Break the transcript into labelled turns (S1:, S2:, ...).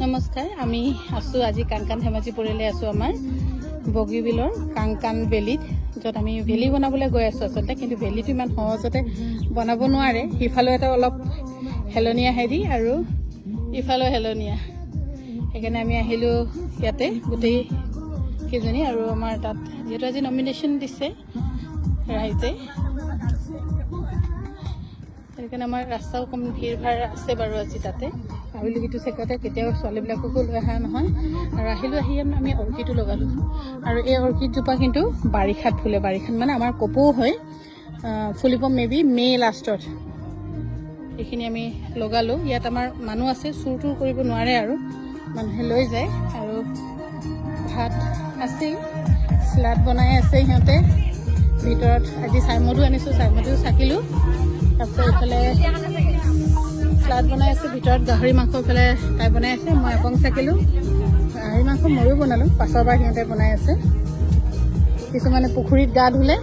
S1: নমস্কাৰ, আমি আছোঁ আজি কাংকান ধেমাজি পৰিয়ালে আছোঁ আমাৰ বগীবিলৰ কাংকান ভেলীত, য'ত আমি ভেলী বনাবলৈ গৈ আছোঁ আচলতে। কিন্তু ভেলীটো ইমান সহজতে বনাব নোৱাৰে, সিফালে এটা অলপ হেলনীয়া হেৰি আৰু ইফালেও হেলনীয়া। সেইকাৰণে আমি আহিলোঁ ইয়াতে গোটেই কেইজনী, আৰু আমাৰ তাত যিহেতু আজি নমিনেশ্যন দিছে ৰাইজে, সেইকাৰণে আমাৰ ৰাস্তাও কম ভিৰ ভাৰ আছে বাৰু আজি তাতে। ভাবিলোঁ সেইটো চেকতে কেতিয়াও ছোৱালীবিলাককো লৈ অহা নহয়, আৰু আহি আমি অৰ্কিডো লগালোঁ। আৰু এই অৰ্কিডজোপা কিন্তু বাৰিষাত ফুলে, বাৰিষাত মানে আমাৰ কপৌ হয়, ফুলিব মেবি মে' লাষ্টত। এইখিনি আমি লগালোঁ। ইয়াত আমাৰ মানুহ আছে, চুৰ তুৰ কৰিব নোৱাৰে আৰু মানুহে লৈ যায়। আৰু ভাত আছেই, শ্লাড বনাই আছে সিহঁতে ভিতৰত। আজি চাইমদো আনিছোঁ, চাইমদো চাকিলোঁ। তাৰপিছত এইফালে শ্লাড বনাই আছে ভিতৰত, গাহৰি মাংস এইফালে তাই বনাই আছে, মই অকণ চাকিলোঁ। গাহৰি মাংস ময়ো বনালোঁ, পাছৰ পৰা সিহঁতে বনাই আছে। কিছুমানে পুখুৰীত গা ধুলে,